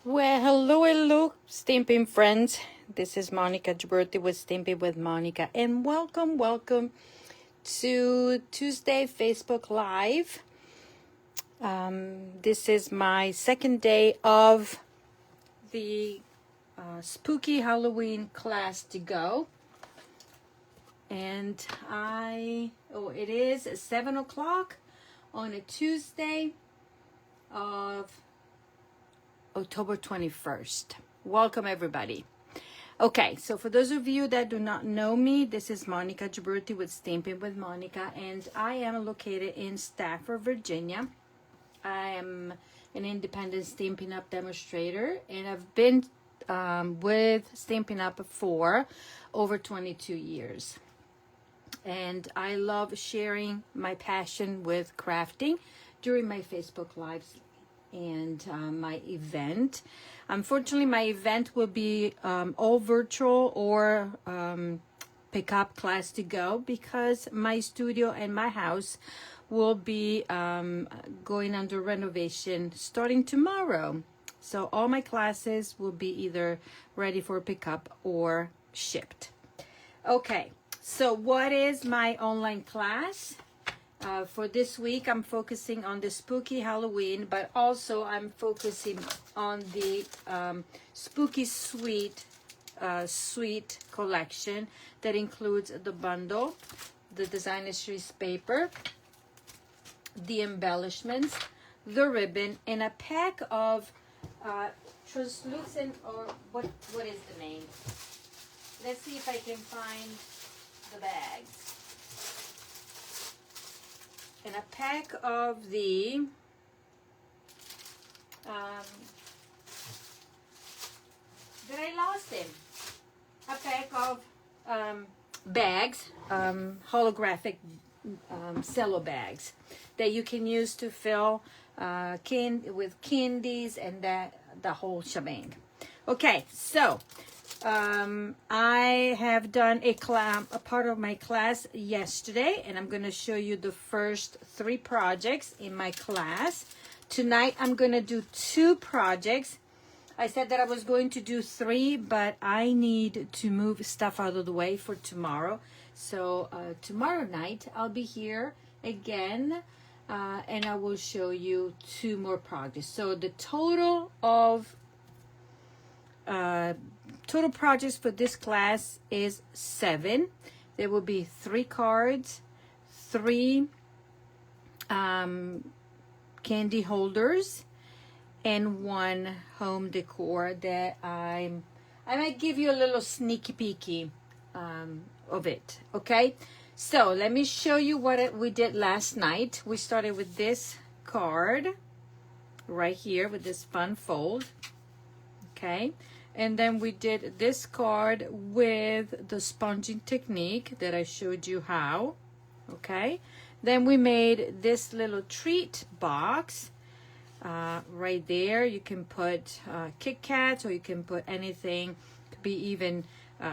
Well, hello, Stampin' friends. This is Monica Gibberti with Stampin' with Monica, and welcome to Tuesday Facebook Live. This is my second day of the spooky Halloween class to go, and it is 7 o'clock on a Tuesday of October 21st. Welcome, everybody. Okay, so for those of you that do not know me, this is Monica Gibberti with Stampin' with Monica, and I am located in Stafford, Virginia. I am an independent Stampin' Up demonstrator, and I've been with Stampin' Up for over 22 years. And I love sharing my passion with crafting during my Facebook Lives and my event. Unfortunately, my event will be all virtual or pick up class to go, because my studio and my house will be going under renovation starting tomorrow. So all my classes will be either ready for pickup or shipped. Okay, so what is my online class? For this week, I'm focusing on the spooky Halloween, but also I'm focusing on the spooky sweet collection that includes the bundle, the designer series paper, the embellishments, the ribbon, and a pack of translucent, or what is the name? Let's see if I can find the bags. And a pack of the I lost him. A pack of bags, holographic cello bags that you can use to fill with candies and the whole shebang. Okay, so I have done a part of my class yesterday, and I'm going to show you the first 3 projects in my class. Tonight, I'm going to do 2 projects. I said that I was going to do 3, but I need to move stuff out of the way for tomorrow. So tomorrow night, I'll be here again, and I will show you 2 more projects. So the total of total projects for this class is 7. There will be 3 cards, 3 candy holders, and 1 home decor that I might give you a little sneaky peeky of it. Okay, so let me show you what we did last night. We started with this card right here with this fun fold. Okay, and then we did this card with the sponging technique that I showed you how. Okay, then we made this little treat box right there. You can put Kit Kats, or you can put anything. Could be even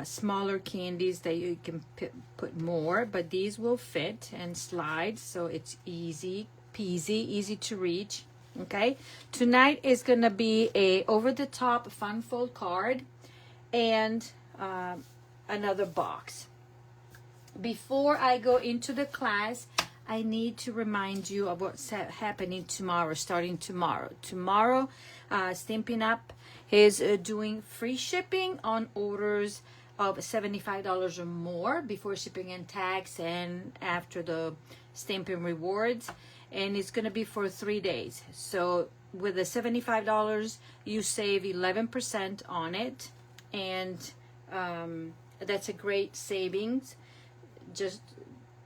smaller candies that you can put more, but these will fit and slide, so it's easy peasy, easy to reach. Okay, tonight is gonna be a over-the-top fun fold card and another box. Before I go into the class, I need to remind you of what's happening tomorrow, starting tomorrow. Tomorrow, Stampin' Up is doing free shipping on orders of $75 or more before shipping and tax, and after the Stampin' Rewards. And it's going to be for 3 days. So with the $75, you save 11% on it. And that's a great savings, just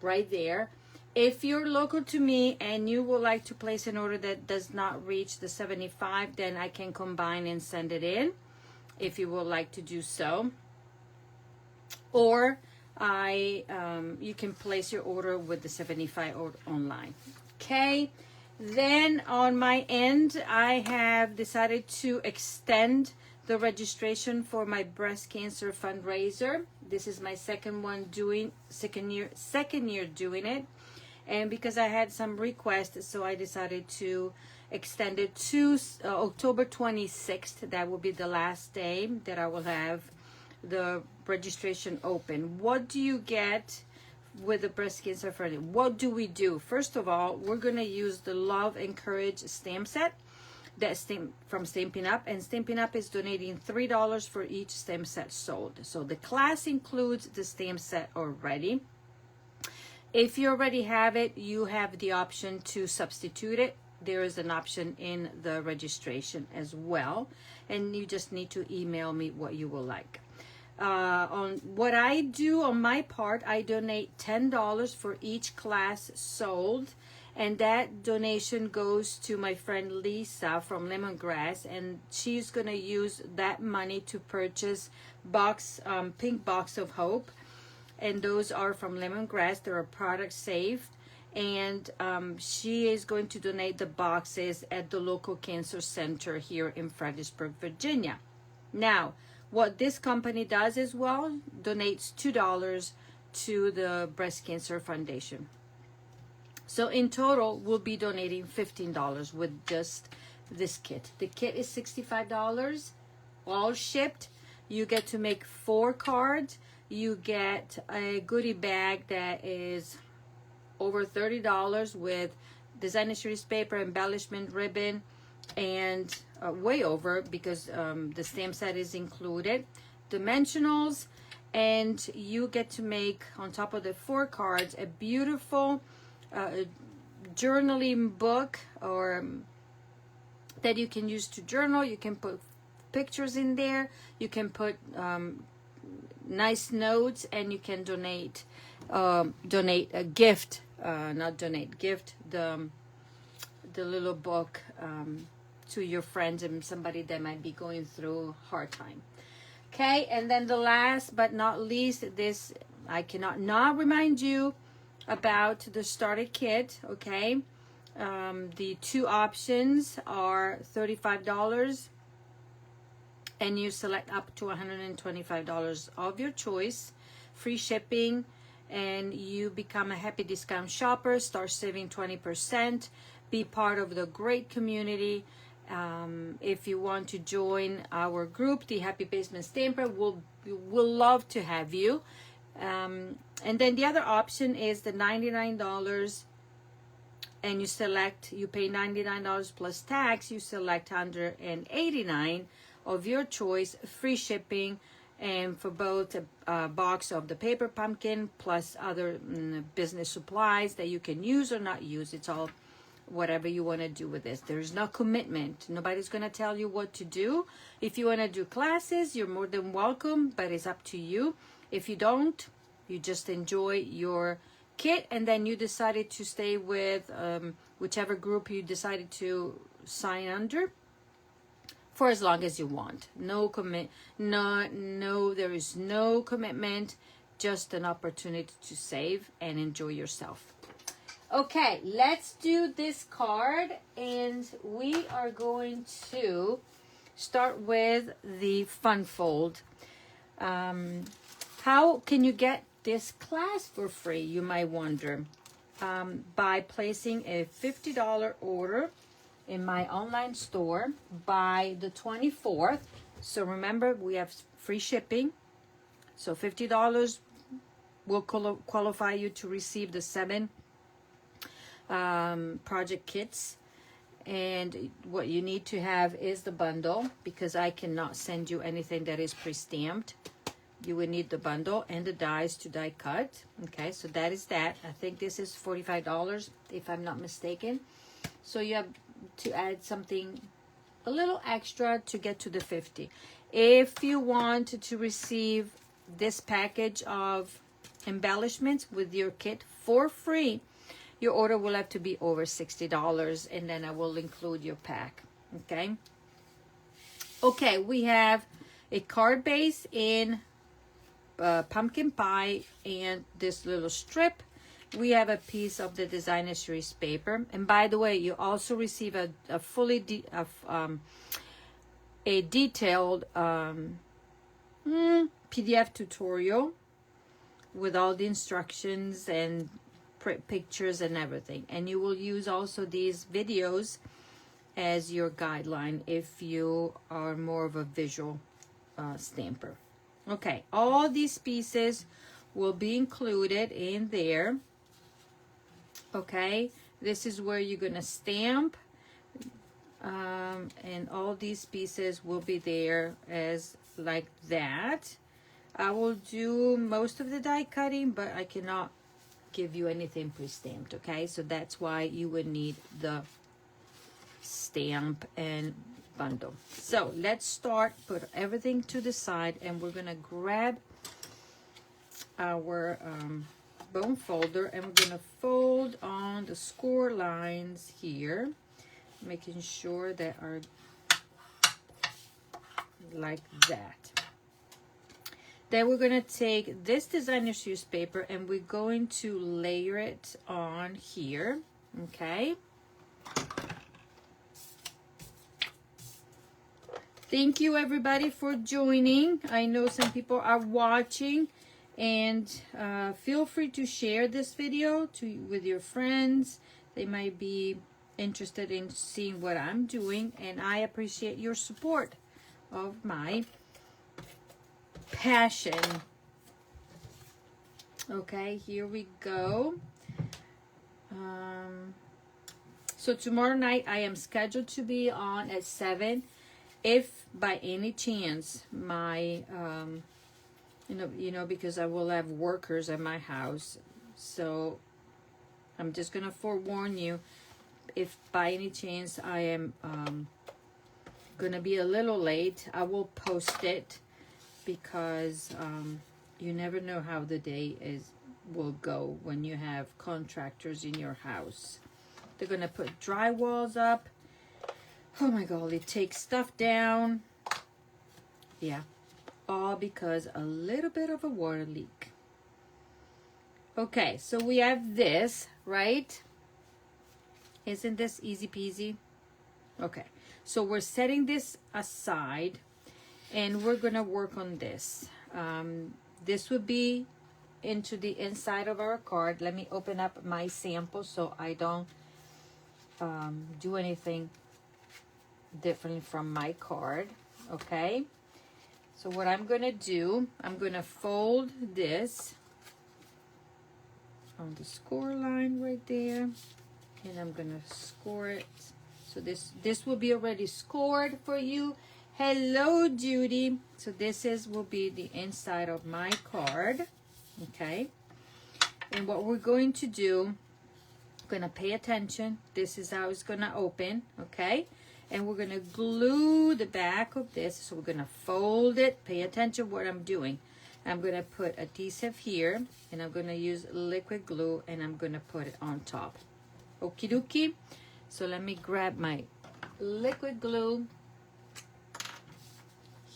right there. If you're local to me and you would like to place an order that does not reach the 75, then I can combine and send it in if you would like to do so. Or you can place your order with the 75 order online. Okay, then on my end, I have decided to extend the registration for my breast cancer fundraiser. This is my second year doing it, and because I had some requests, so I decided to extended to October 26th. That will be the last day that I will have the registration open. What do you get with the breast cancer friendly? What do we do? First of all, we're going to use the Love and Courage stamp set that's from Stampin' Up, and Stampin' Up is donating $3 for each stamp set sold. So the class includes the stamp set already. If you already have it, you have the option to substitute it. There is an option in the registration as well, and you just need to email me what you will like. On what I do on my part, I donate $10 for each class sold, and that donation goes to my friend Lisa from Lemongrass, and she's gonna use that money to purchase pink box of hope, and those are from Lemongrass. They're product safe, and she is going to donate the boxes at the local cancer center here in Fredericksburg, Virginia. Now, what this company does as well, donates $2 to the Breast Cancer Foundation. So in total, we'll be donating $15 with just this kit. The kit is $65, all shipped. You get to make 4 cards. You get a goodie bag that is over $30 with designer series paper, embellishment, ribbon, and way over because the stamp set is included, dimensionals, and you get to make on top of the 4 cards a beautiful journaling book or that you can use to journal. You can put pictures in there, you can put nice notes, and you can donate a gift, gift the little book to your friends and somebody that might be going through a hard time. Okay, and then the last but not least, this I cannot not remind you about the starter kit. Okay, the 2 options are $35, and you select up to $125 of your choice, free shipping, and you become a happy discount shopper, start saving 20%, be part of the great community. If you want to join our group, the Happy Basement Stamper, we'll love to have you. And then the other option is the $99, and you pay $99 plus tax. You select $189 of your choice, free shipping, and for both a box of the paper pumpkin plus other business supplies that you can use or not use. It's all whatever you want to do with this. There's no commitment. Nobody's going to tell you what to do. If you want to do classes, you're more than welcome, but it's up to you. If you don't, you just enjoy your kit, and then you decided to stay with whichever group you decided to sign under for as long as you want. No, there is no commitment, just an opportunity to save and enjoy yourself. Okay, let's do this card, and we are going to start with the fun fold. How can you get this class for free, you might wonder? By placing a $50 order in my online store by the 24th. So remember, we have free shipping. So $50 will qualify you to receive the 7 project kits. And what you need to have is the bundle, because I cannot send you anything that is pre-stamped. You will need the bundle and the dies to die cut. Okay, so that is that. I think this is $45 if I'm not mistaken. So you have to add something a little extra to get to the 50. If you want to receive this package of embellishments with your kit for free, your order will have to be over $60, and then I will include your pack. Okay, we have a card base in pumpkin pie and this little strip. We have a piece of the designer series paper, and by the way, you also receive a fully detailed PDF tutorial with all the instructions and pictures and everything. And you will use also these videos as your guideline if you are more of a visual stamper. Okay, all these pieces will be included in there. Okay, this is where you're gonna stamp, and all these pieces will be there as like that. I will do most of the die cutting, but I cannot give you anything pre-stamped. Okay, so that's why you would need the stamp and bundle. So let's start, put everything to the side, and we're gonna grab our bone folder, and we're gonna fold on the score lines here, making sure that are like that. Then we're gonna take this designer series paper and we're going to layer it on here. Okay, thank you everybody for joining. I know some people are watching, and feel free to share this video with your friends. They might be interested in seeing what I'm doing, and I appreciate your support of my passion. Okay, here we go. So tomorrow night I am scheduled to be on at 7. If by any chance my you know, because I will have workers at my house, so I'm just gonna forewarn you, if by any chance I am gonna be a little late, I will post it, because you never know how the day will go when you have contractors in your house. They're gonna put drywalls up. Oh my god, it takes stuff down. Yeah, all because a little bit of a water leak. Okay, so we have this, right? Isn't this easy peasy? Okay, so we're setting this aside and we're gonna work on this. This would be into the inside of our card. Let me open up my sample so I don't do anything different from my card. Okay, so what I'm gonna do, I'm gonna fold this on the score line right there, and I'm gonna score it. So this will be already scored for you. Hello, Judy. So this will be the inside of my card. Okay, and what we're going to do, gonna pay attention. This is how it's gonna open. Okay, and we're gonna glue the back of this. So we're gonna fold it. Pay attention what I'm doing. I'm gonna put adhesive here, and I'm gonna use liquid glue, and I'm gonna put it on top. Okie dokie. So let me grab my liquid glue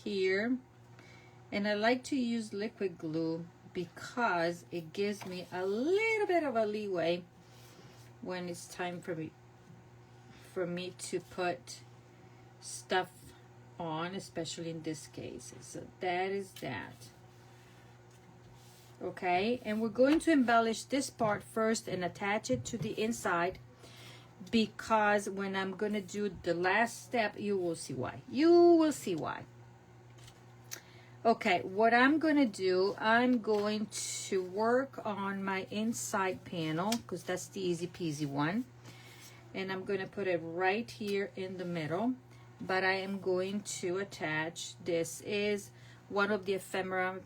here, and I like to use liquid glue because it gives me a little bit of a leeway when it's time for me to put stuff on, especially in this case. So that is that. Okay, and we're going to embellish this part first and attach it to the inside, because when I'm gonna do the last step, you will see why. You will see why. Okay, what I'm gonna do, I'm going to work on my inside panel, because that's the easy peasy one, and I'm gonna put it right here in the middle. But I am going to attach, this is one of the ephemera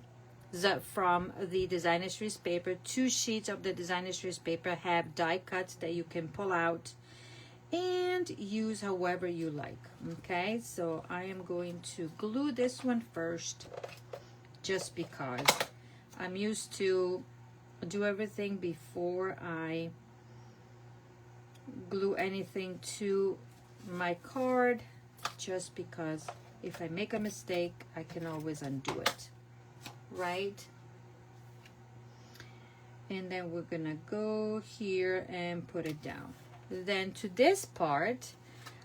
from the designer series paper. 2 sheets of the designer series paper have die cuts that you can pull out and use however you like. Okay, so I am going to glue this one first, just because I'm used to do everything before I glue anything to my card, just because if I make a mistake, I can always undo it, right? And then we're gonna go here and put it down. Then to this part,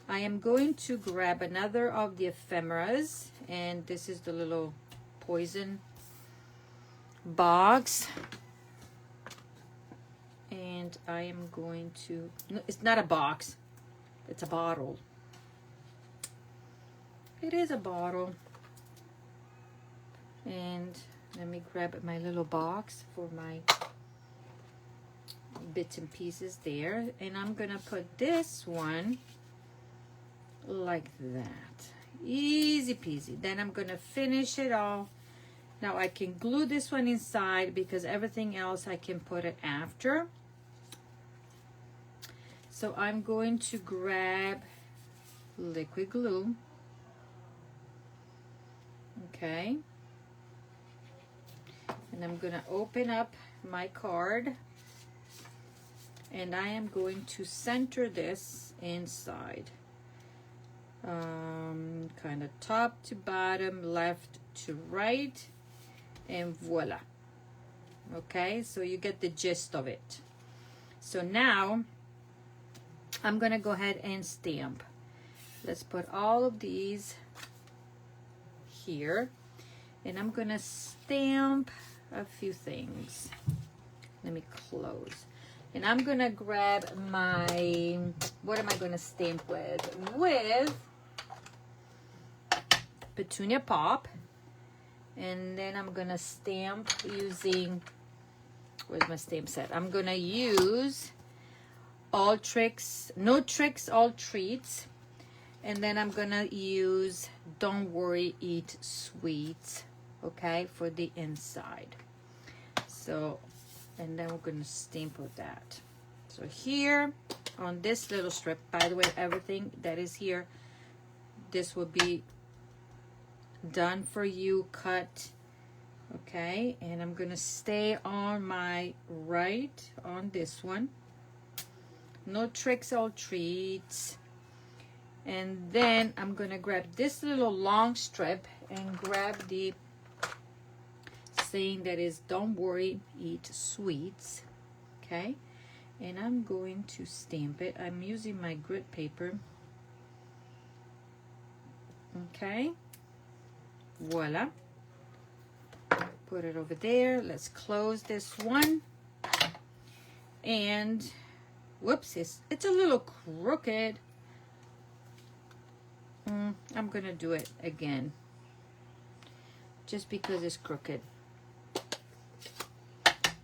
I am going to grab another of the ephemeras, and this is the little poison box, and I am going to, no, it's not a box, it's a bottle. It is a bottle. And let me grab my little box for my bits and pieces there. And I'm gonna put this one like that. Easy peasy. Then I'm gonna finish it all. Now I can glue this one inside because everything else I can put it after. So I'm going to grab liquid glue. Okay. And I'm gonna open up my card. And I am going to center this inside. Kind of top to bottom, left to right, and voila. Okay, so you get the gist of it. So now I'm gonna go ahead and stamp. Let's put all of these here, and I'm gonna stamp a few things. Let me close. And I'm gonna grab my, what am I gonna stamp with? With Petunia Pop. And then I'm gonna stamp using, where's my stamp set? I'm gonna use All Tricks, No Tricks, All Treats. And then I'm gonna use Don't Worry, Eat Sweets, okay, for the inside. So, and then we're gonna stamp with that. So here on this little strip, by the way, everything that is here, this will be done for you, cut, okay? And I'm gonna stay on my right on this one. No Tricks, All Treats. And then I'm gonna grab this little long strip and grab the saying that is Don't Worry, Eat Sweets, okay? And I'm going to stamp it. I'm using my grit paper, okay? Voila. Put it over there. Let's close this one. And whoops, it's a little crooked. I'm gonna do it again just because it's crooked.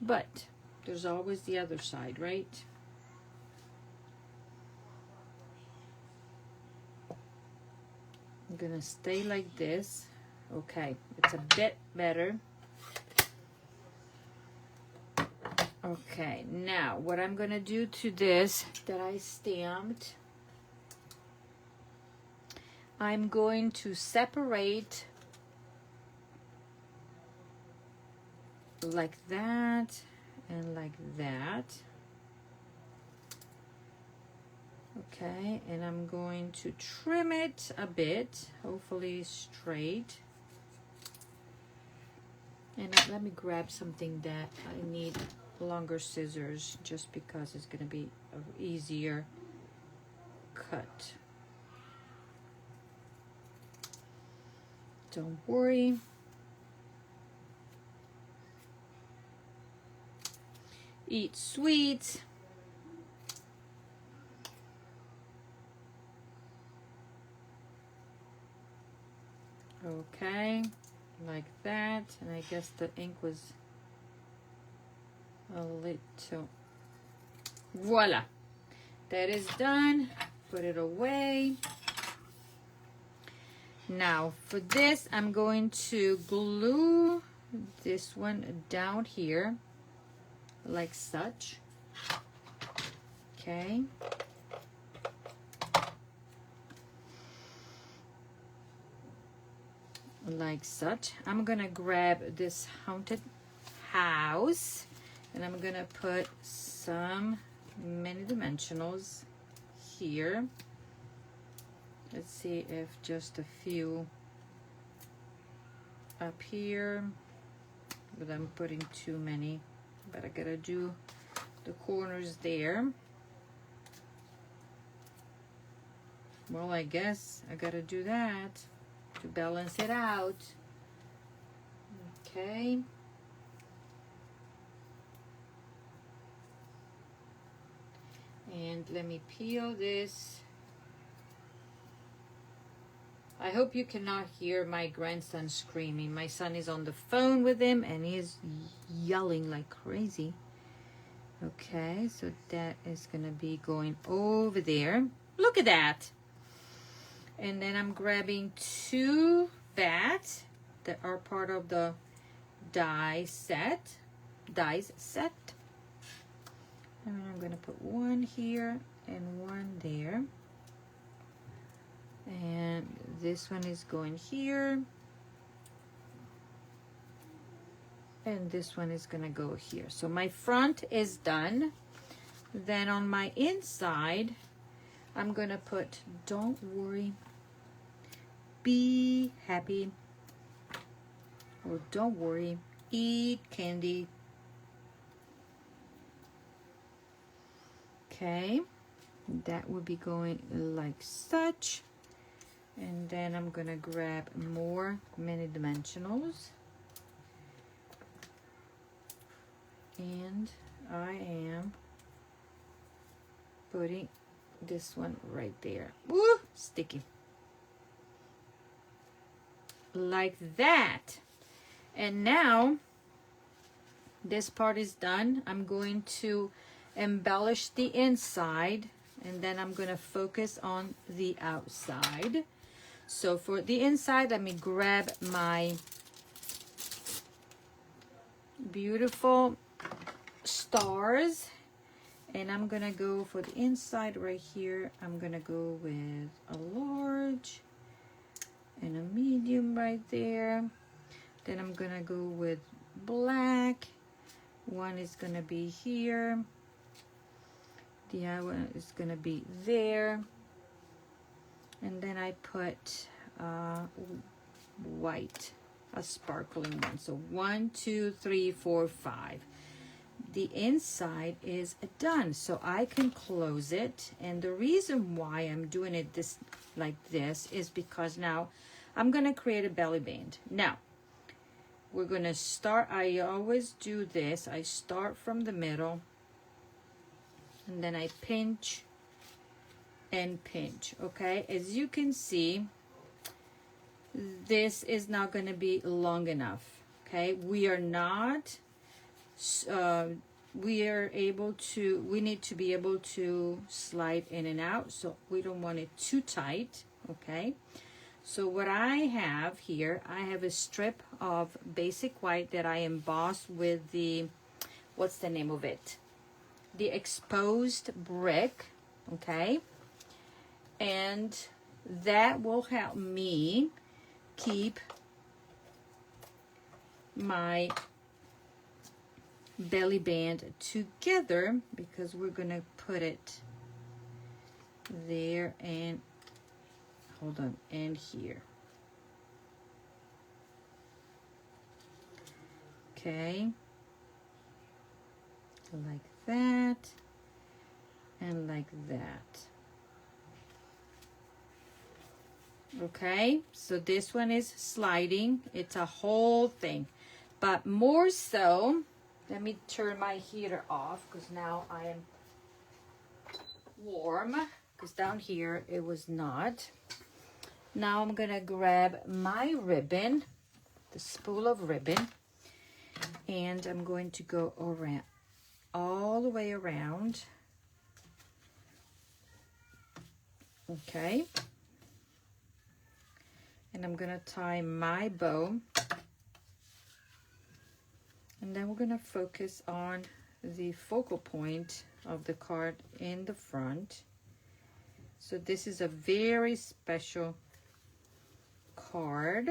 But there's always the other side, right? I'm gonna stay like this. Okay, it's a bit better. Okay, now what I'm gonna do to this that I stamped, I'm going to separate like that and like that. Okay, and I'm going to trim it a bit, hopefully straight. And let me grab something that I need longer scissors just because it's going to be an easier cut. Don't worry. Eat sweets. Okay, like that. And I guess the ink was a little. Voila. That is done. Put it away. Now for this, I'm going to glue this one down here like such. Okay. Like such. I'm gonna grab this haunted house and I'm gonna put some mini dimensionals here. Let's see if just a few up here, but I'm putting too many, but I gotta do the corners there. Well, I guess I gotta do that to balance it out. Okay. And let me peel this. I hope you cannot hear my grandson screaming. My son is on the phone with him and he's yelling like crazy. Okay, so that is gonna be going over there. Look at that. And then I'm grabbing 2 bats that are part of the dies set. And I'm gonna put 1 here and 1 there. And this one is going here. And this one is gonna go here. So my front is done. Then on my inside, I'm gonna put, don't worry, be happy, or don't worry, eat candy. Okay, that would be going like such. And then I'm gonna grab more mini dimensionals. And I am putting this one right there. Woo! Sticky. Like that. And now this part is done. I'm going to embellish the inside, and then I'm going to focus on the outside. So for the inside, let me grab my beautiful stars, and I'm gonna go for the inside right here. I'm gonna go with a large and a medium right there. Then I'm gonna go with black. One is gonna be here, the other one is gonna be there, and then I put white, a sparkling one. So 1, 2, 3, 4, 5. The inside is done, so I can close it. And the reason why I'm doing it like this is because now I'm gonna create a belly band. Now we're gonna start, I always do this, I start from the middle and then I pinch and pinch. Okay, as you can see, this is not going to be long enough. Okay, we are not we need to be able to slide in and out, so we don't want it too tight. Okay, so what I have here, I have a strip of basic white that I embossed with the, what's the name of it, the exposed brick. Okay, and that will help me keep my belly band together, because we're gonna put it there and hold on, and here. Okay, like that and like that. Okay, so this one is sliding, it's a whole thing. But more so, let me turn my heater off, because now I am warm, because down here it was not. Now I'm gonna grab my ribbon, the spool of ribbon, and I'm going to go around, all the way around. Okay, and I'm gonna tie my bow, and then we're gonna focus on the focal point of the card in the front. So this is a very special card.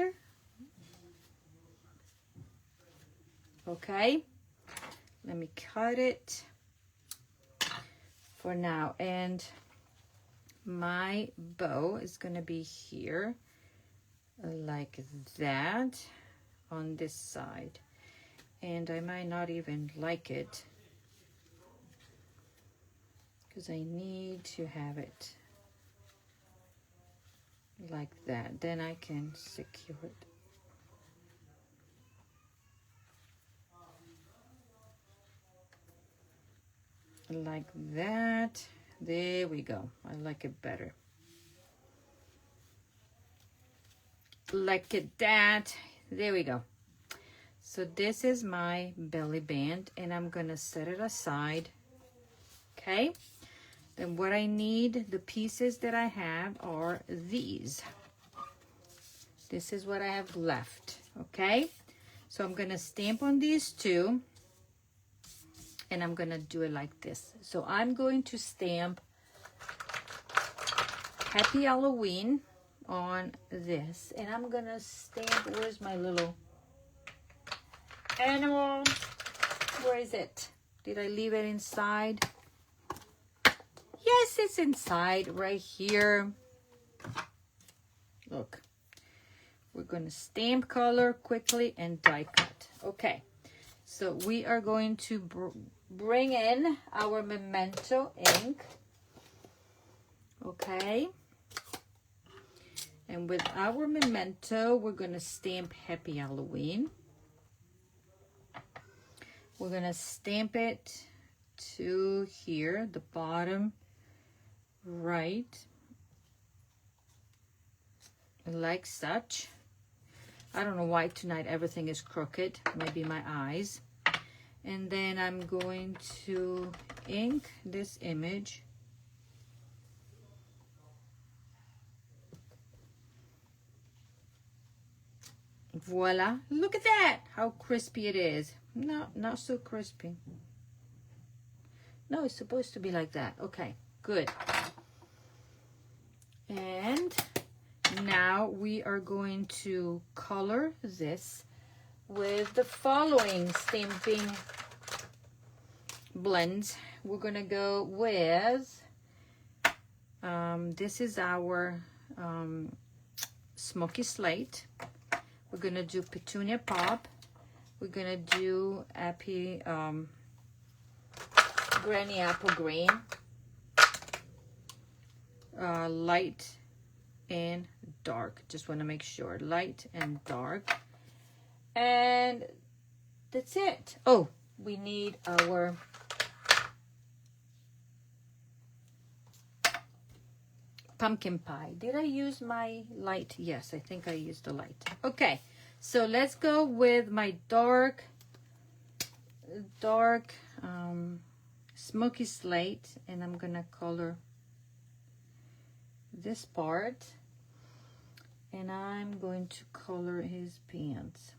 Okay, let me cut it for now, and my bow is gonna be here like that on this side, and I might not even like it because I need to have it like that, then I can secure it. Like that. There we go. I like it better. Look at that. There we go. So this is my belly band, and I'm gonna set it aside. Okay. Then what I need, the pieces that I have are these. This is what I have left. Okay. So I'm gonna stamp on these two, and I'm gonna do it like this. So I'm going to stamp Happy Halloween on this, and I'm gonna stamp, where's my little animal? Where is it? Did I leave it inside? Yes, it's inside right here. Look, we're gonna stamp color quickly and die cut. Okay, so we are going to bring in our Memento ink. Okay, and with our Memento, we're gonna stamp Happy Halloween. We're gonna stamp it to here, the bottom right, like such. I don't know why tonight everything is crooked, maybe my eyes. And then I'm going to ink this image. Voila, look at that, how crispy it is. No, not so crispy. No, it's supposed to be like that. Okay, good. And now we are going to color this with the following stamping blends. We're gonna go with, this is our Smoky Slate. We're gonna do Petunia Pop. We're gonna do Granny Apple Green, light and dark. Just want to make sure, light and dark. And that's it. Oh, we need our pumpkin pie. Did I use my light? Yes, I think I used the light. Okay, so let's go with my dark Smoky Slate, and I'm gonna color this part, and I'm going to color his pants.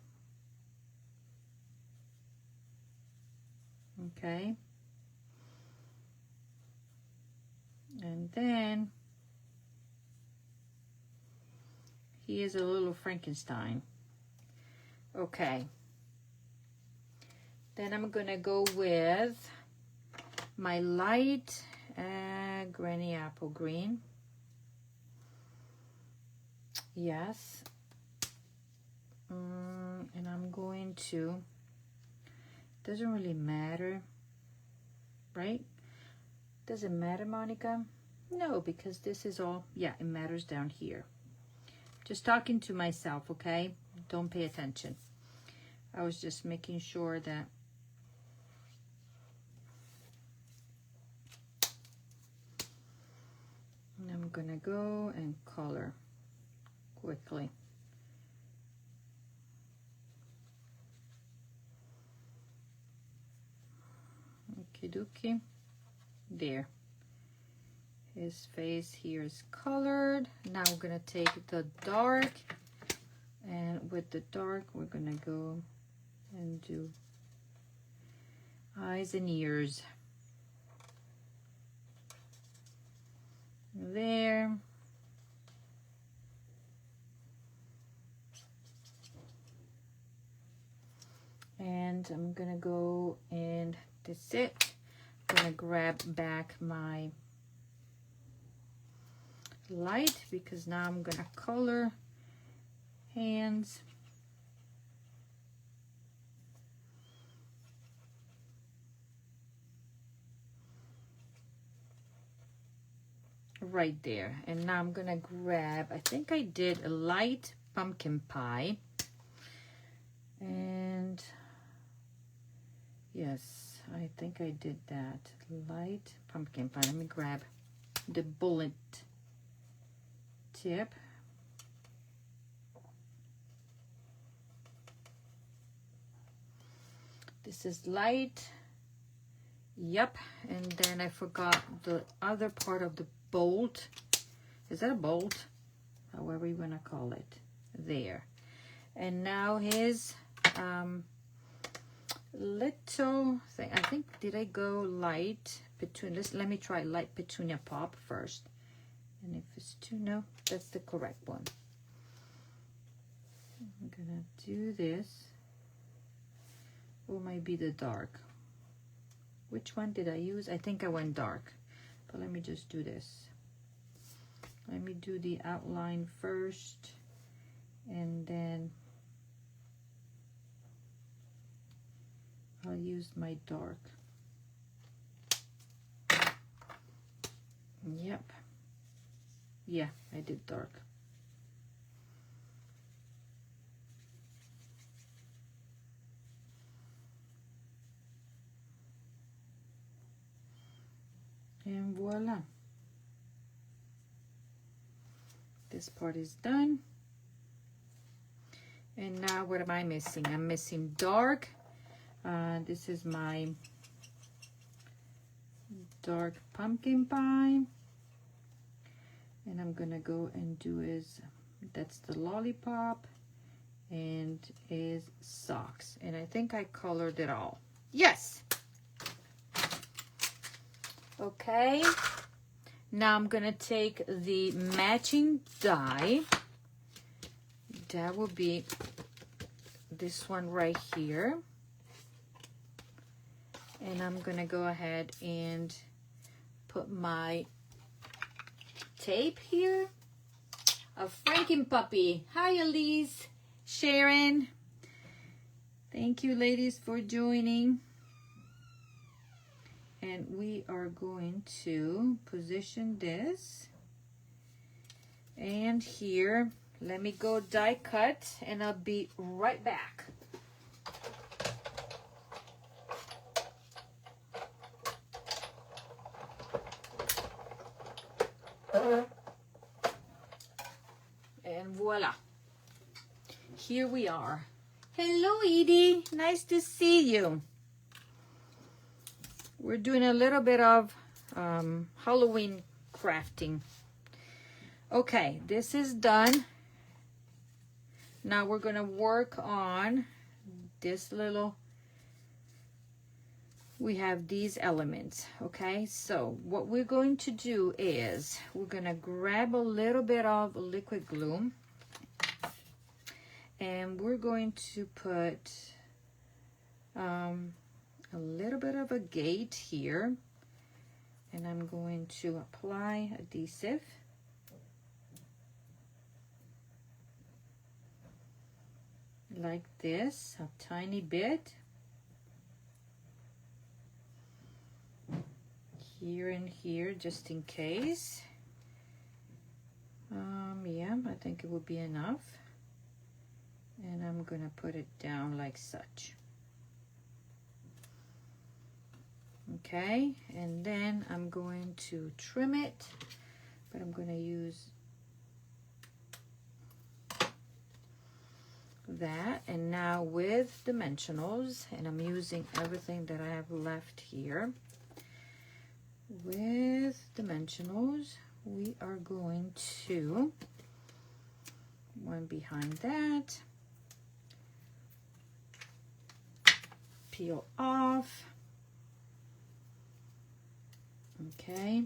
Okay, and then he is a little Frankenstein. Okay, then I'm gonna go with my light Granny Apple Green. Yes. And I'm going to, doesn't really matter, right? Does it matter, Monica? No, because this is all, yeah, it matters down here. Just talking to myself, okay? Don't pay attention. I was just making sure that and I'm gonna go and color quickly. Okie dokie. There. His face here is colored. Now we're gonna take the dark, and with the dark we're gonna go and do eyes and ears. There. And I'm gonna go and that's it. I'm gonna grab back my light because now I'm gonna color hands. Right there. And now I'm gonna grab, I think I did a light pumpkin pie. And yes, I think I did that. Light pumpkin pie. Let me grab the bullet tip. This is light. Yep. And then I forgot the other part of the bolt. Is that a bolt? However you want to call it. There. And now his little thing. I think, did I go light petunia? Let me try light petunia pop first. And if it's too, no, that's the correct one. I'm gonna do this. Or maybe the dark. Which one did I use? I think I went dark. But let me just do this. Let me do the outline first. And then I'll use my dark. Yep. Yeah, I did dark. And voila. This part is done. And now what am I missing? I'm missing dark. This is my dark pumpkin pie. And I'm gonna go and do that's the lollipop and is socks. And I think I colored it all. Yes! Okay. Now I'm gonna take the matching die. That will be this one right here. And I'm gonna go ahead and put my tape here. A Franken puppy. Hi, Elise, Sharon. Thank you, ladies, for joining. And we are going to position this. And here, let me go die cut, and I'll be right back. And voila. Here we are. Hello, Edie. Nice to see you. We're doing a little bit of Halloween crafting. Okay, this is done. Now we're going to work on this little, we have these elements, okay? So what we're going to do is we're going to grab a little bit of liquid glue, and we're going to put a little bit of a gate here, and I'm going to apply adhesive. Like this, a tiny bit. Here and here, just in case. Yeah, I think it will be enough. And I'm gonna put it down like such. Okay, and then I'm going to trim it, but I'm gonna use that. And now with dimensionals, and I'm using everything that I have left here. With dimensionals, we are going to, one behind that, peel off. Okay.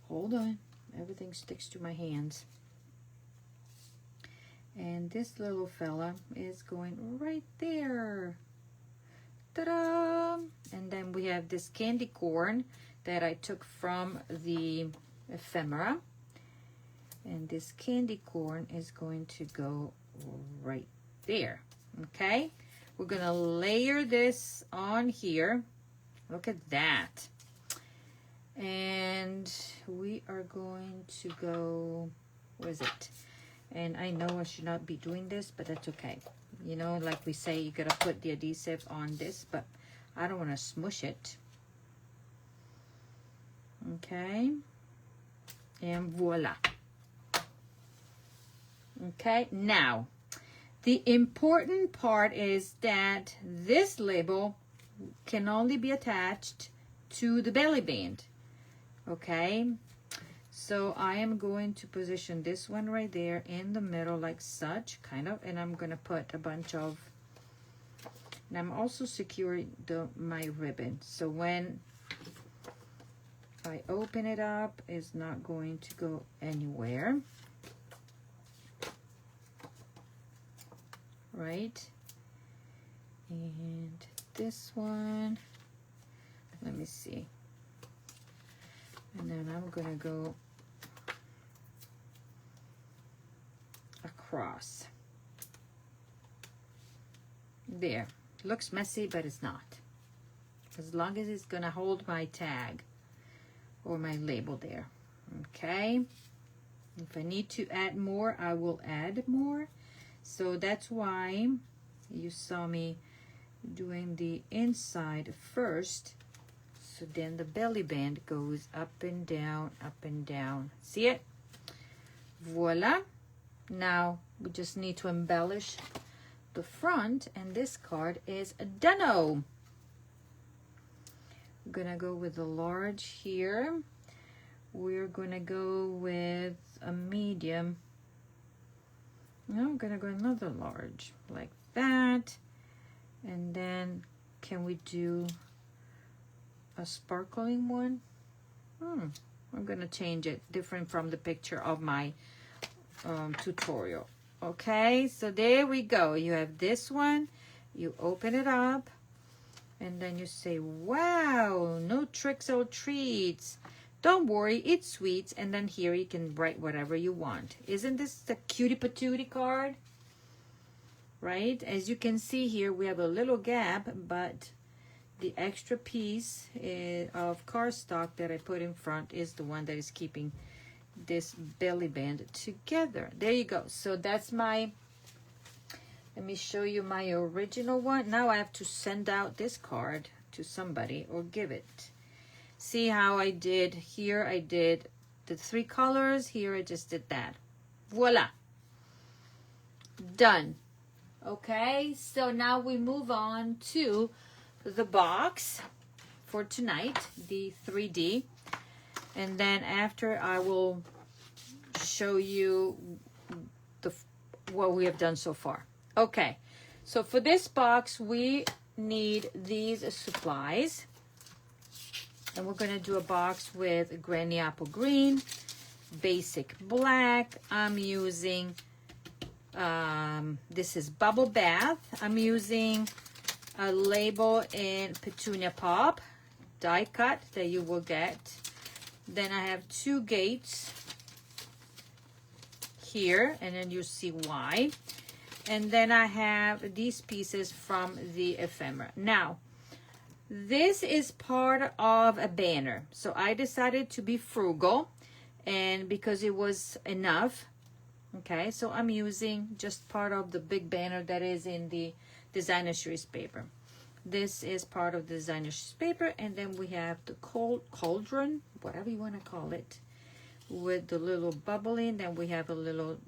Hold on, everything sticks to my hands. And this little fella is going right there. Ta-da! And then we have this candy corn that I took from the ephemera. And this candy corn is going to go right there. Okay? We're going to layer this on here. Look at that. And we are going to go, where is it? And I know I should not be doing this, but that's okay. You know, like we say, you gotta put the adhesive on this, but I don't want to smush it. Okay. And voila. Okay, now The important part is that this label can only be attached to the belly band. Okay, so I am going to position this one right there in the middle like such, kind of, and I'm gonna put a bunch of, and I'm also securing my ribbon, so when I open it up, it's not going to go anywhere. Right? And this one, let me see. And then I'm gonna go across. There. Looks messy, but it's not. As long as it's gonna hold my tag or my label there. Okay? If I need to add more, I will add more. So that's why you saw me doing the inside first. So then the belly band goes up and down, up and down. See it? Voila. Now we just need to embellish the front, and this card is a done. We're gonna go with a large here. We're gonna go with a medium. Now I'm gonna go another large like that. And then can we do a sparkling one? I'm gonna change it different from the picture of my tutorial. Okay, so there we go. You have this one, you open it up, and then you say, wow, no tricks or treats. Don't worry, it's sweet. And then here you can write whatever you want. Isn't this the cutie patootie card? Right? As you can see here, we have a little gap, but the extra piece of cardstock that I put in front is the one that is keeping this belly band together. There you go. So that's my, let me show you my original one. Now I have to send out this card to somebody or give it. See how I did here? I did the 3 colors. Here I just did that. Voila. Done. Okay, so now we move on to the box for tonight, the 3D. And then after I will show you what we have done so far. Okay, so for this box, we need these supplies. And we're going to do a box with Granny Apple Green, Basic Black. I'm using, this is Bubble Bath. I'm using a label in Petunia Pop, die cut that you will get. Then I have 2 gates here, and then you see why. And then I have these pieces from the ephemera. Now, this is part of a banner. So I decided to be frugal, and because it was enough, okay, so I'm using just part of the big banner that is in the designer series paper. This is part of the designer series paper, and then we have the cauldron, whatever you want to call it, with the little bubbling. Then we have a little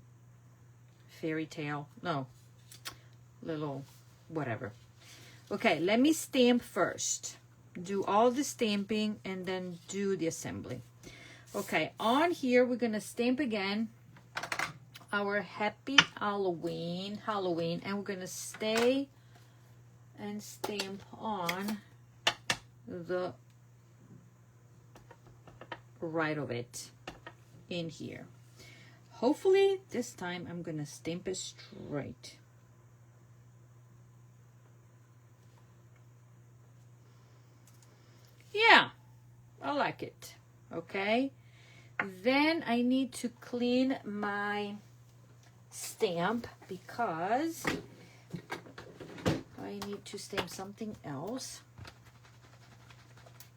fairy tale, no, little whatever. Okay, let me stamp first. Do all the stamping and then do the assembly. Okay, on here we're gonna stamp again our Happy Halloween, and we're gonna stay and stamp on the right of it in here. Hopefully this time I'm gonna stamp it straight. Yeah, I like it. Okay, then I need to clean my stamp because I need to stamp something else.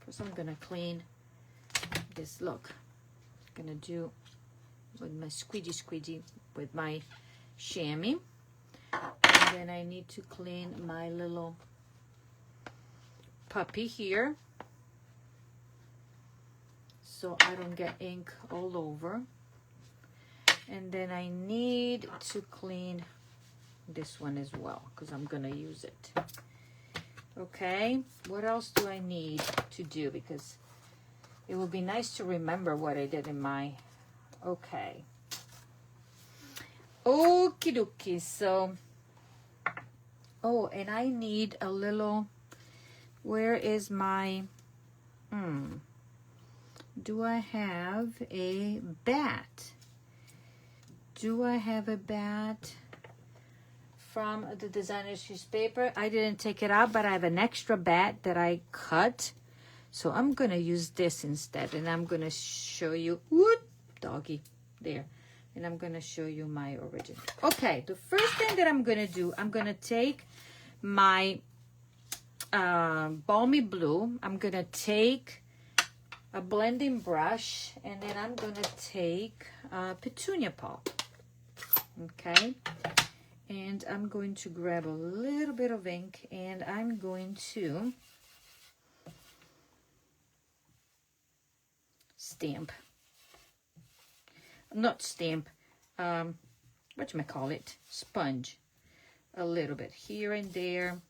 First I'm gonna clean this. Look, I'm gonna do with my squeegee with my chamois, and then I need to clean my little puppy here so I don't get ink all over. And then I need to clean this one as well because I'm gonna use it. Okay, what else do I need to do? Because it would be nice to remember what I did in my, okay. Okie dokie, so, oh, and I need a little, where is my, do I have a bat? Do I have a bat from the designer's newspaper? I didn't take it out, but I have an extra bat that I cut. So I'm going to use this instead. And I'm going to show you, whoop, doggy, there. And I'm going to show you my original. Okay, the first thing that I'm going to do, I'm going to take my balmy blue. I'm going to take a blending brush. And then I'm going to take petunia pulp. Okay. And I'm going to grab a little bit of ink and I'm going to stamp. Not stamp, whatchamacallit, sponge. A little bit here and there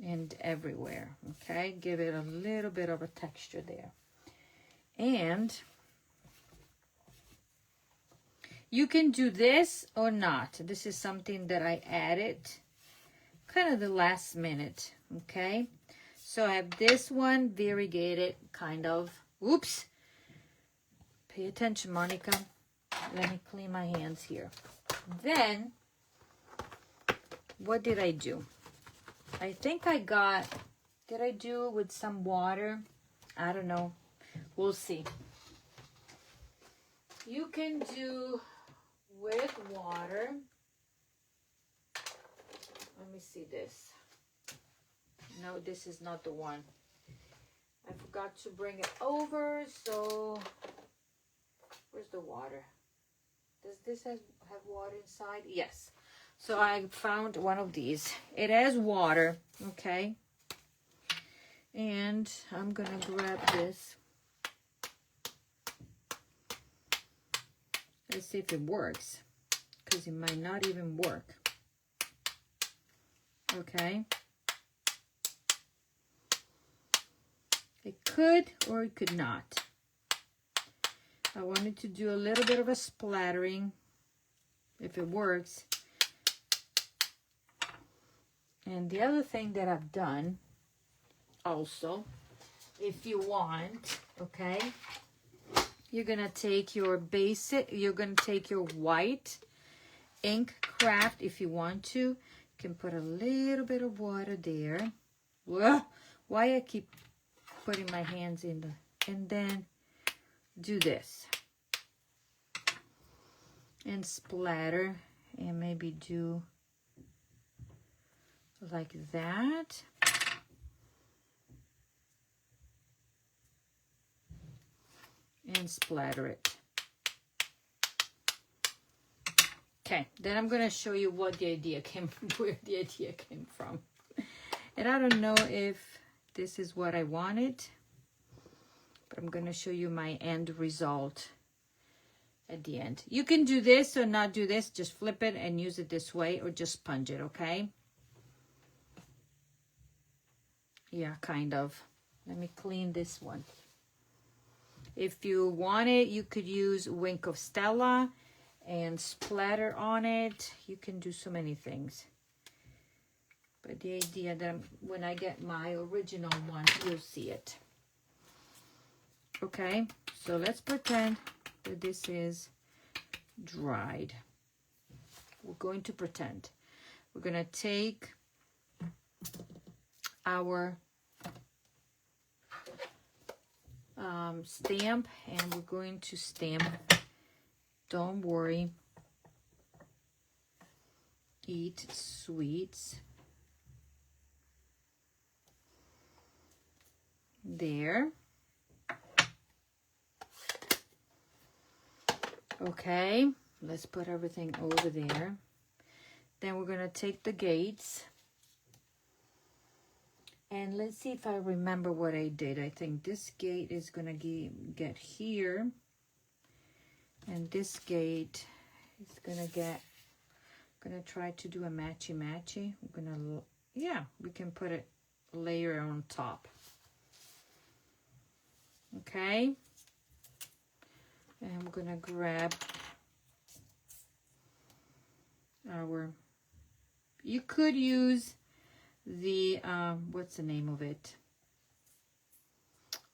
and everywhere. Okay, give it a little bit of a texture there. And you can do this or not. This is something that I added kind of the last minute, okay? So I have this one variegated kind of, oops. Pay attention, Monica. Let me clean my hands here. Then, what did I do? I think I got, did I do with some water? I don't know. We'll see. You can do with water. Let me see this. No, this is not the one. I forgot to bring it over, so where's the water? Does this have water inside? Yes. So I found one of these. It has water, okay? And I'm gonna grab this. Let's see if it works, because it might not even work. Okay. It could or it could not. I wanted to do a little bit of a splattering, if it works. And the other thing that I've done also, if you want, okay, you're gonna take your basic, you're gonna take your white ink craft if you want to. You can put a little bit of water there. Whoa, why I keep putting my hands in the, and then do this. And splatter, and maybe do like that. And splatter it. Okay, then I'm gonna show you what the idea came from, where the idea came from. And I don't know if this is what I wanted, but I'm gonna show you my end result at the end. You can do this or not do this, just flip it and use it this way, or just sponge it, okay? Yeah, kind of. Let me clean this one. If you want it, you could use Wink of Stella and splatter on it. You can do so many things. But the idea that when I get my original one, you'll see it. Okay, so let's pretend that this is dried. We're going to pretend. We're going to take our stamp, and we're going to stamp, don't worry, eat sweets. There. Okay, let's put everything over there. Then we're going to take the gates. And let's see if I remember what I did. I think this gate is going to get here. And this gate is going gonna try to do a matchy. I'm gonna, yeah, we can put a layer on top. Okay. And I'm gonna grab our, you could use the, what's the name of it?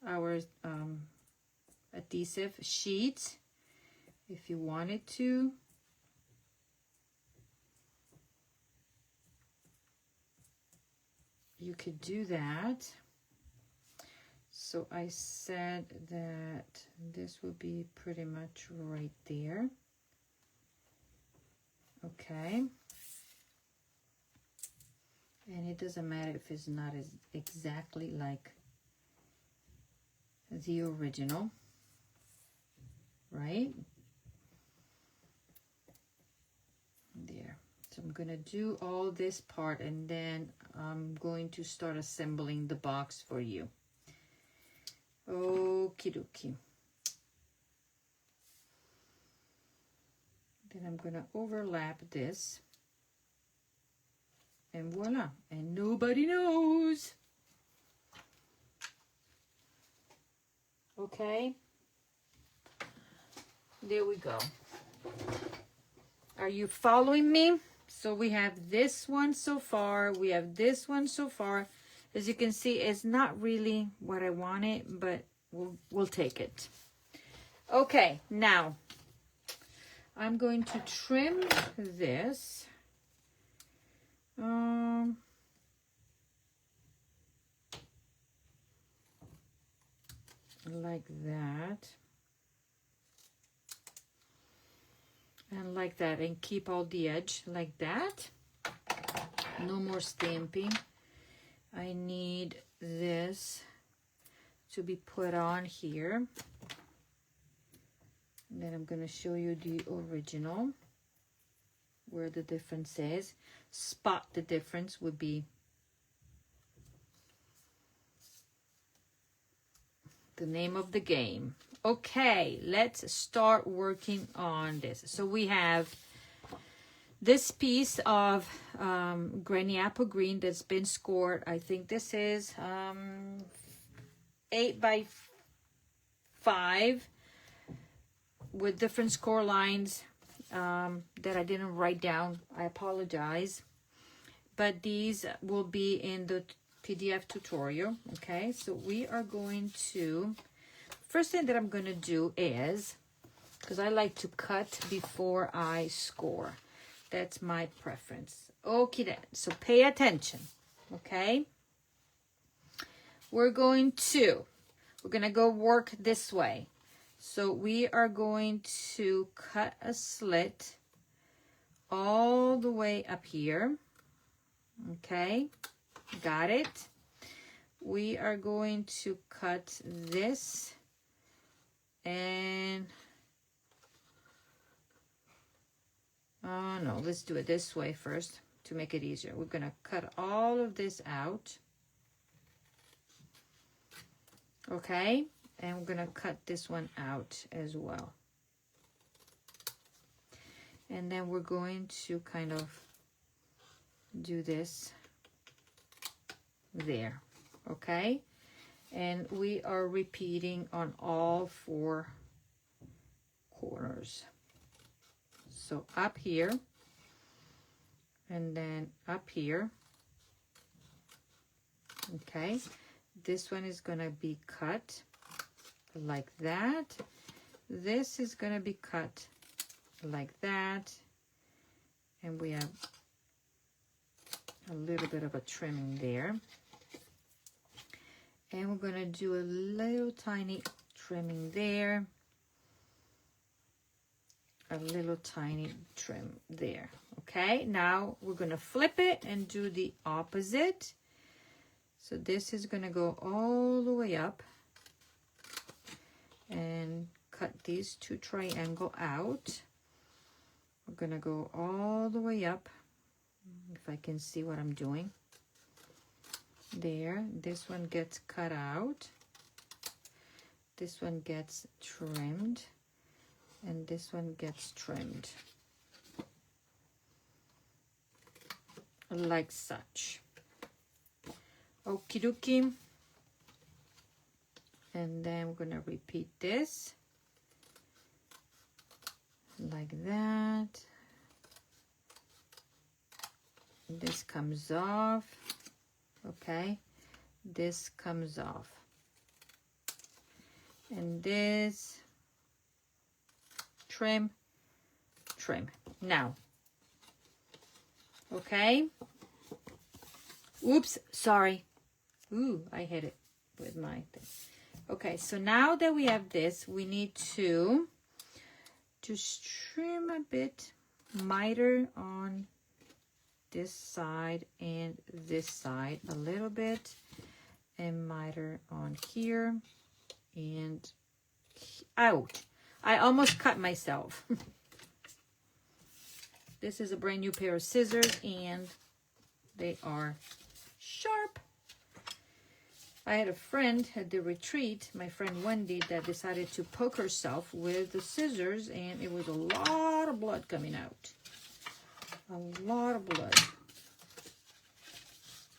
Our adhesive sheet, if you wanted to. You could do that. So I said that this would be pretty much right there. Okay. And it doesn't matter if it's not as exactly like the original, right? There. So I'm gonna do all this part and then I'm going to start assembling the box for you. Okie dokie. Then I'm gonna overlap this. And voila, and nobody knows. Okay. There we go. Are you following me? So we have this one so far. We have this one so far. As you can see, it's not really what I wanted, but we'll take it. Okay, now I'm going to trim this. Like that. And like that, and keep all the edge like that. No more stamping. I need this to be put on here. And then I'm going to show you the original, where the difference is. Spot the difference would be the name of the game. Okay, let's start working on this. So we have this piece of Granny Apple Green that's been scored. I think this is 8 by 5 with different score lines that I didn't write down. I apologize. But these will be in the PDF tutorial. Okay, so we are going to, first thing that I'm going to do is, because I like to cut before I score. That's my preference. Okay then, so pay attention. Okay, we're going to go work this way. So we are going to cut a slit all the way up here. Okay, got it. We are going to cut this and no, let's do it this way first to make it easier. We're gonna cut all of this out. Okay, and we're gonna cut this one out as well. And then we're going to kind of do this there. Okay, and we are repeating on all 4 corners. So up here, and then up here. Okay, this one is gonna be cut like that. This is gonna be cut like that, and we have a little bit of a trimming there. And we're gonna do a little tiny trimming there. A little tiny trim there. Okay, now we're gonna flip it and do the opposite. So this is gonna go all the way up and cut these 2 triangles out. We're gonna go all the way up, if I can see what I'm doing. There, this one gets cut out. This one gets trimmed. And this one gets trimmed. like such. Okie dokie. And then we're gonna repeat this like that. This comes off, okay? This comes off. And this, trim, trim. Now, okay? Oops, sorry. Ooh, I hit it with my thing. Okay, so now that we have this, we need to just trim a bit miter on this side and this side a little bit, and miter on here, and ouch, I almost cut myself. This is a brand new pair of scissors and they are sharp. I had a friend at the retreat, my friend Wendy, that decided to poke herself with the scissors, and it was a lot of blood coming out. A lot of blood.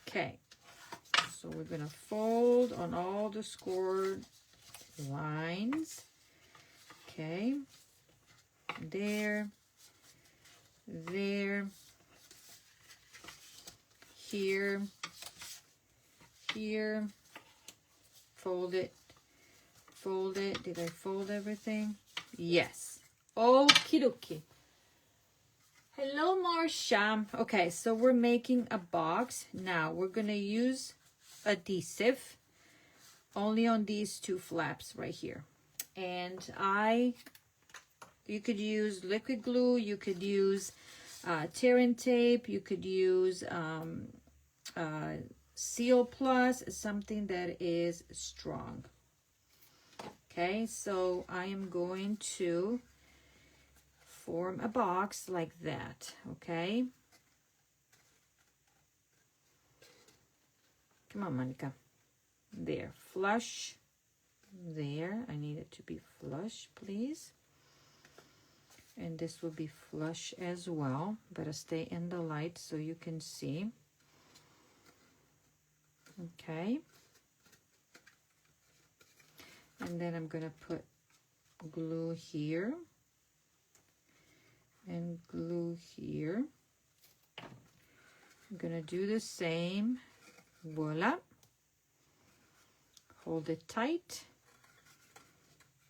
Okay, so we're gonna fold on all the scored lines. Okay, there, there, here, here. Fold it, fold it. Did I fold everything? Yes. Okie dokie. Hello, Marcia. Okay, so we're making a box. Now we're gonna use adhesive only on these two flaps right here. And you could use liquid glue, you could use tearing tape, you could use Seal Plus, something that is strong. Okay, so I am going to form a box like that, okay? Come on, Monica. There, flush. There, I need it to be flush, please. And this will be flush as well. Better stay in the light so you can see. Okay. And then I'm gonna put glue here and glue here. I'm gonna do the same. Voila. Hold it tight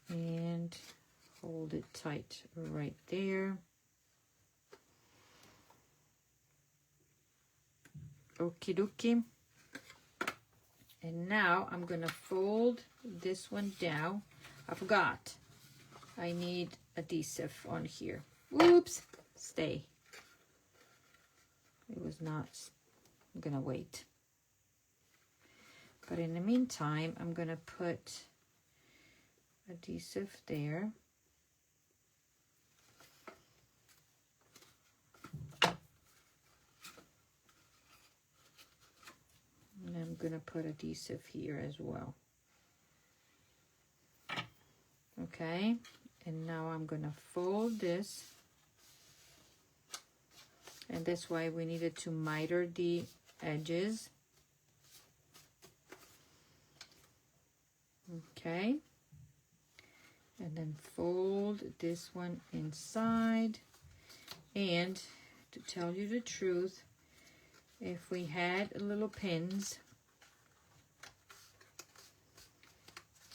and hold it tight right there. Okie dokie. And now I'm gonna fold this one down. I forgot. I need adhesive on here. Oops, stay. It was not, I'm gonna wait. But in the meantime, I'm gonna put adhesive there. And I'm gonna put adhesive here as well. Okay, and now I'm gonna fold this. And that's why we needed to miter the edges. Okay, and then fold this one inside. And to tell you the truth, if we had little pins,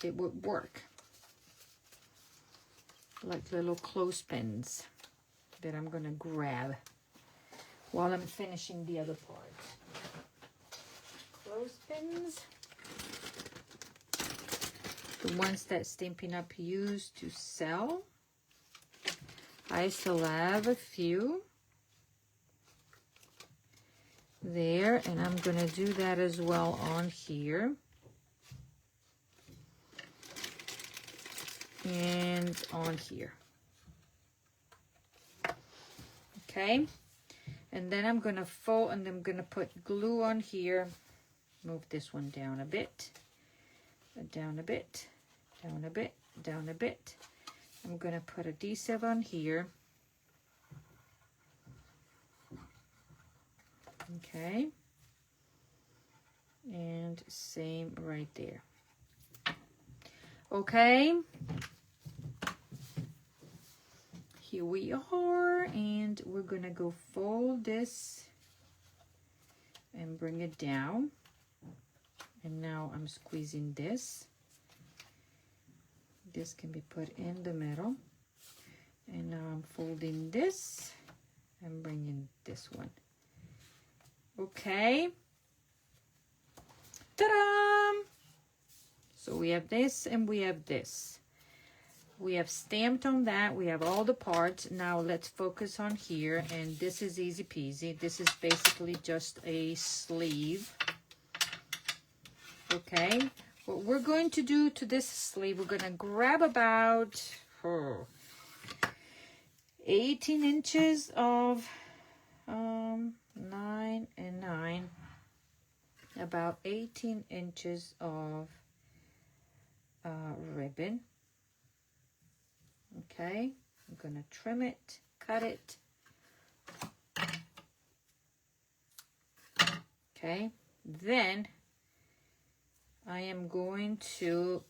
it would work. Like little clothespins that I'm gonna grab while I'm finishing the other part. Clothespins. The ones that Stampin' Up used to sell. I still have a few there, and I'm gonna do that as well on here. And on here. Okay, and then I'm gonna fold, and I'm gonna put glue on here. Move this one down a bit, down a bit, down a bit, down a bit. I'm gonna put adhesive on here. Okay. And same right there. Okay. Here we are, and we're gonna go fold this and bring it down. And now I'm squeezing this. This can be put in the middle. And now I'm folding this and bringing this one. Okay. Ta-da! So we have this and we have this. We have stamped on that. We have all the parts. Now let's focus on here. And this is easy peasy. This is basically just a sleeve. Okay. What we're going to do to this sleeve, we're going to grab about 18 inches of 9 and 9. About 18 inches of ribbon. Okay, I'm gonna trim it, cut it. Okay, then I am going to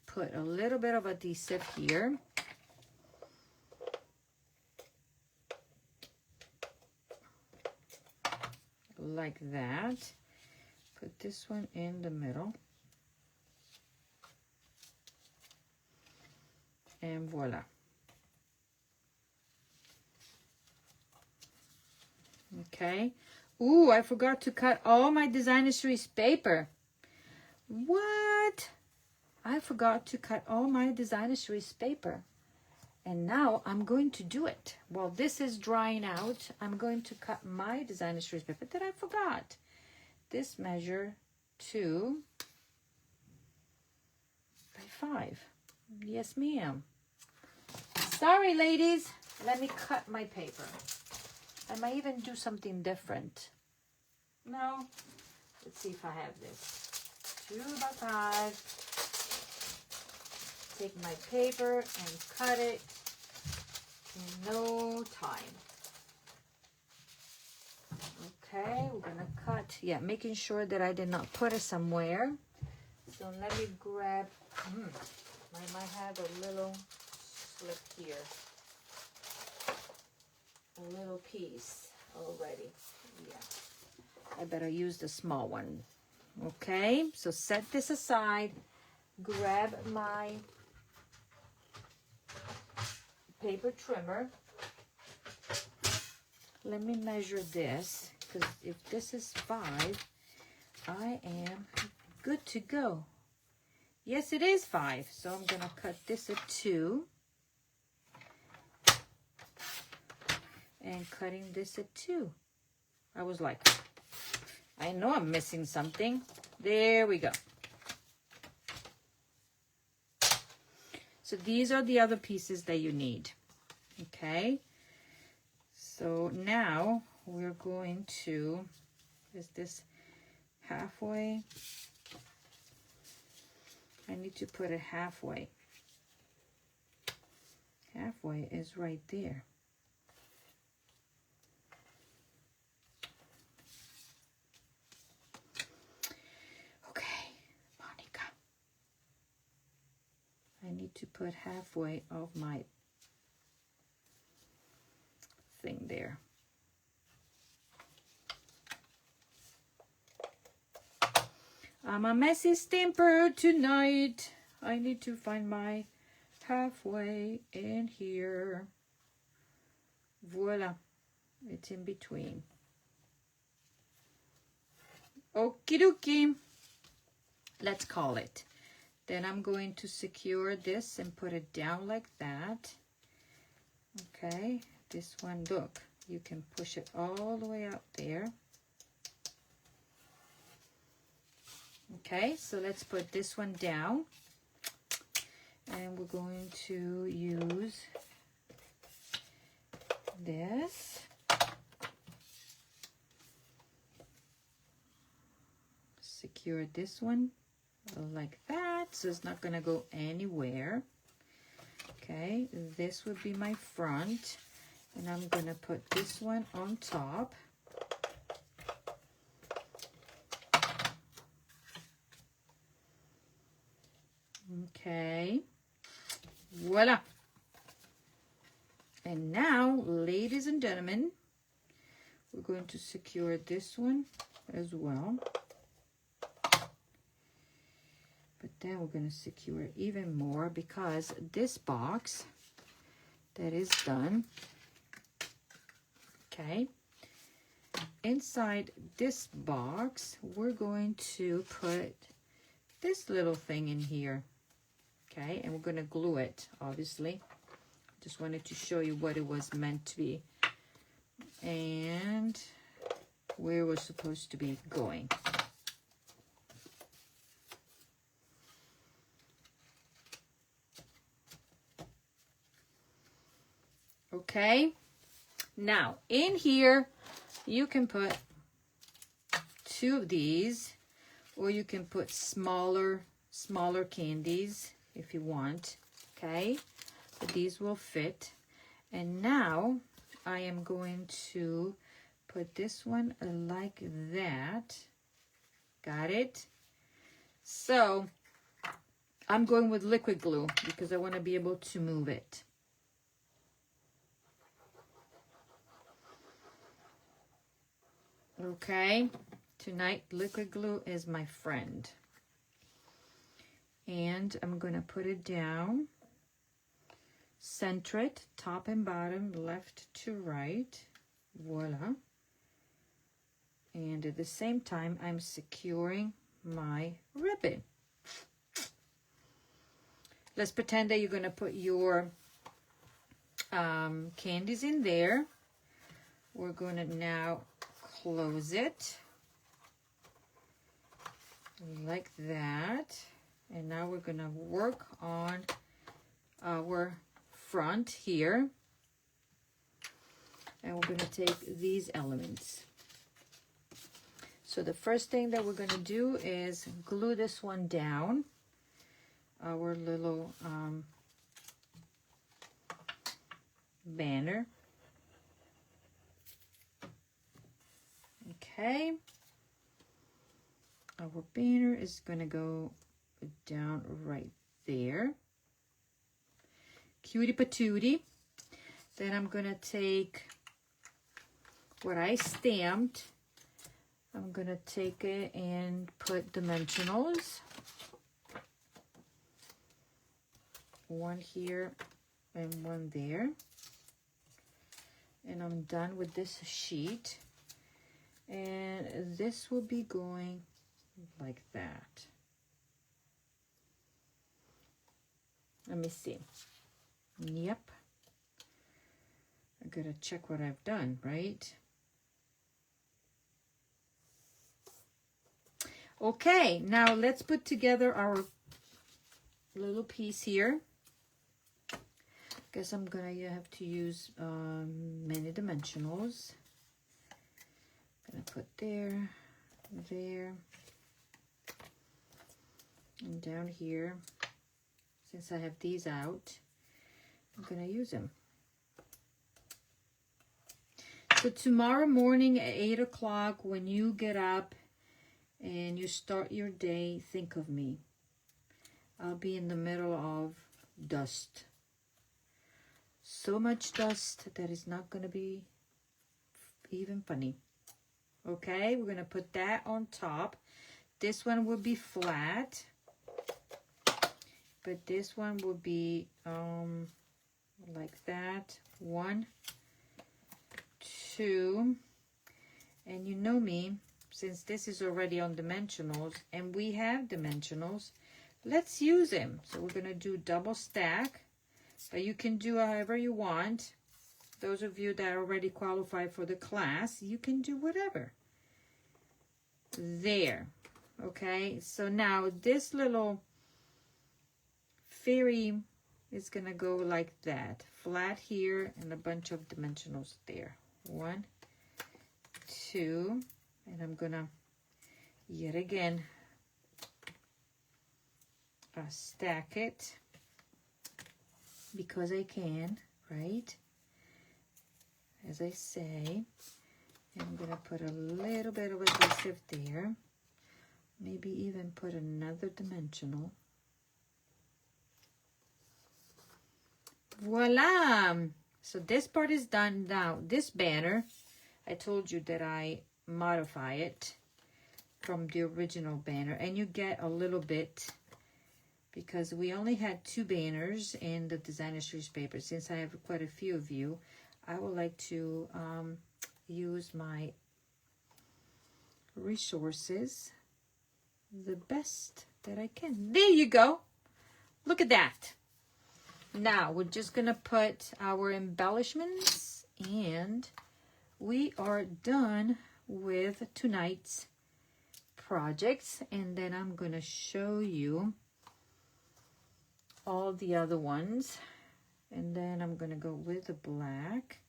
put a little bit of adhesive here. Like that. Put this one in the middle. And voila. Okay. Ooh, I forgot to cut all my designer series paper. What? I forgot to cut all my designer series paper. And now I'm going to do it. While this is drying out, I'm going to cut my designer series paper that I forgot. This measure 2 by 5. Yes, ma'am. Sorry, ladies. Let me cut my paper. I might even do something different. No. Let's see if I have this. 2 by 5. Take my paper and cut it in no time. Okay, we're gonna cut. Yeah, making sure that I did not put it somewhere. So let me grab. I might have a little slip here. A little piece already. Yeah. I better use the small one. Okay, so set this aside. Grab my paper trimmer. Let me measure this, because if this is 5, I am good to go. Yes, it is 5, so I'm gonna cut this at 2. And cutting this at 2. I was like, I know I'm missing something. There we go. So these are the other pieces that you need. Okay. So now we're going to, is this halfway? I need to put it halfway. Halfway is right there. I need to put halfway of my thing there. I'm a messy stamper tonight. I need to find my halfway in here. Voila. It's in between. Okie dokie. Let's call it. Then I'm going to secure this and put it down like that. Okay, this one, look, you can push it all the way out there. Okay, so let's put this one down. And we're going to use this. Secure this one like that, so it's not going to go anywhere. Okay, this would be my front, and I'm going to put this one on top. Okay, voila. And now, ladies and gentlemen, we're going to secure this one as well. But then we're going to secure even more, because this box that is done, okay, inside this box, we're going to put this little thing in here, okay, and we're going to glue it, obviously. Just wanted to show you what it was meant to be and where we're supposed to be going. Okay, now in here you can put 2 of these, or you can put smaller candies if you want, okay, but these will fit. And now I am going to put this one like that. Got it? So I'm going with liquid glue because I want to be able to move it. Okay, tonight liquid glue is my friend. And I'm going to put it down, center it, top and bottom, left to right, voila. And at the same time, I'm securing my ribbon. Let's pretend that you're going to put your candies in there. We're going to now close it like that. And now we're going to work on our front here. And we're going to take these elements. So the first thing that we're going to do is glue this one down. Our little banner. Okay. Our banner is going to go down right there. Cutie patootie. Then I'm going to take what I stamped. I'm going to take it and put dimensionals. One here and one there. And I'm done with this sheet. And this will be going like that. Let me see. Yep. I gotta check what I've done, right? Okay, now let's put together our little piece here. Guess I'm gonna have to use many dimensionals. Gonna put there, there, and down here. Since I have these out, I'm gonna use them. So tomorrow morning at 8 o'clock, when you get up and you start your day, think of me. I'll be in the middle of dust. So much dust that is not gonna be even funny. Okay, we're gonna put that on top. This one will be flat, but this one will be like that. 1, 2, and you know me, since this is already on dimensionals and we have dimensionals, let's use them. So we're gonna do double stack, but you can do however you want. Those of you that already qualify for the class, you can do whatever. There. Okay, so now this little fairy is going to go like that. Flat here and a bunch of dimensionals there. 1, 2, and I'm going to, yet again, stack it because I can, right? As I say, I'm going to put a little bit of adhesive there. Maybe even put another dimensional. Voila. So this part is done. Now this banner, I told you that I modify it from the original banner, and you get a little bit because we only had 2 banners in the designer series paper. Since I have quite a few of you, I would like to use my resources the best that I can. There you go. Look at that. Now we're just gonna put our embellishments, and we are done with tonight's projects. And then I'm gonna show you all the other ones, and then I'm gonna go with the black.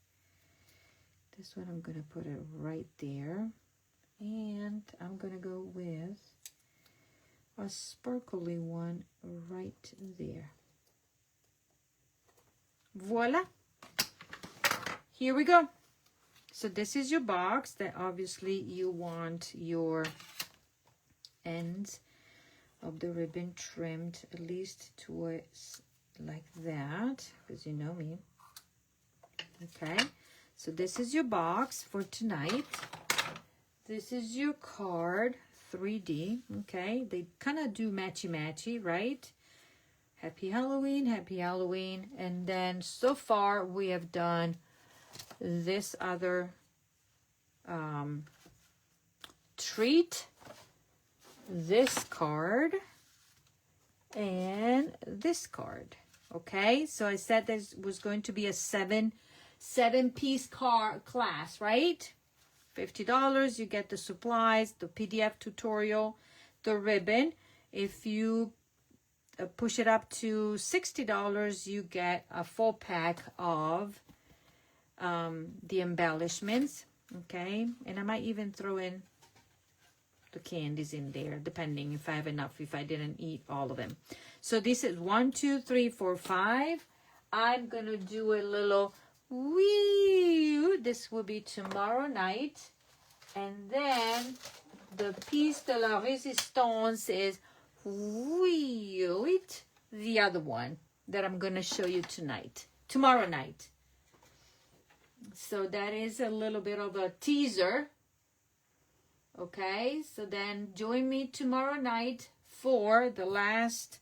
This one I'm gonna put it right there, and I'm gonna go with a sparkly one right there. Voila. Here we go. So this is your box that obviously you want your ends of the ribbon trimmed at least towards like that, because you know me. Okay, so this is your box for tonight. This is your card, 3D. Okay, they kind of do matchy-matchy, right? Happy Halloween, happy Halloween. And then so far we have done this other treat, this card, and this card. Okay, so I said this was going to be a seven-piece class, right? $50. You get the supplies, the PDF tutorial, the ribbon. If you push it up to $60, you get a full pack of the embellishments. Okay, and I might even throw in the candies in there, depending if I have enough, if I didn't eat all of them. So this is 1, 2, 3, 4, 5. I'm gonna do a little wee. This will be tomorrow night, and then the piece de la résistance is wee, the other one that I'm gonna show you tomorrow night. So that is a little bit of a teaser. Okay, so then join me tomorrow night for the last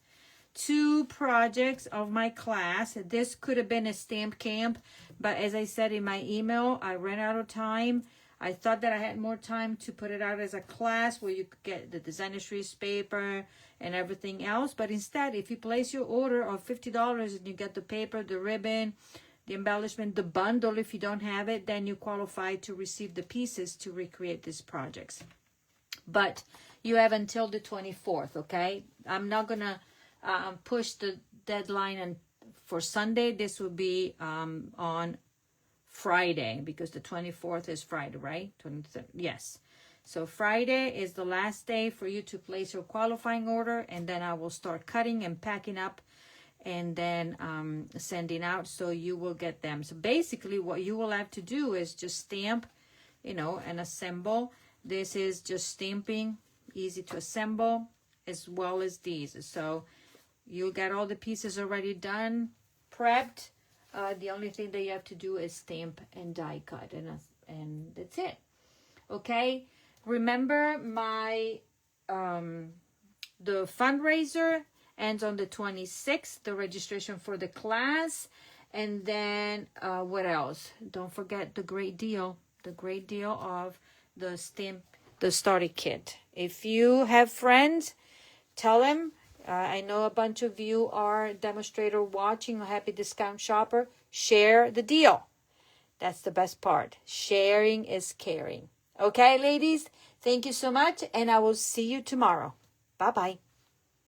2 projects of my class. This could have been a stamp camp, but as I said in my email, I ran out of time. I thought that I had more time to put it out as a class where you could get the designer series paper and everything else. But instead, if you place your order of $50 and you get the paper, the ribbon, the embellishment, the bundle, if you don't have it, then you qualify to receive the pieces to recreate these projects. But you have until the 24th, okay? I'm not going to push the deadline for Sunday. This will be on Friday, because the 24th is Friday, right? 23rd, yes. So Friday is the last day for you to place your qualifying order, and then I will start cutting and packing up and then sending out, so you will get them. So basically what you will have to do is just stamp, and assemble. This is just stamping, easy to assemble, as well as these. So you got all the pieces already done, prepped. The only thing that you have to do is stamp and die cut, and that's it. Okay, remember my the fundraiser ends on the 26th, the registration for the class. And then what else? Don't forget the great deal of the starter kit. If you have friends, tell them. I know a bunch of you are demonstrator watching, a happy discount shopper. Share the deal. That's the best part. Sharing is caring. Okay, ladies, thank you so much, and I will see you tomorrow. Bye-bye.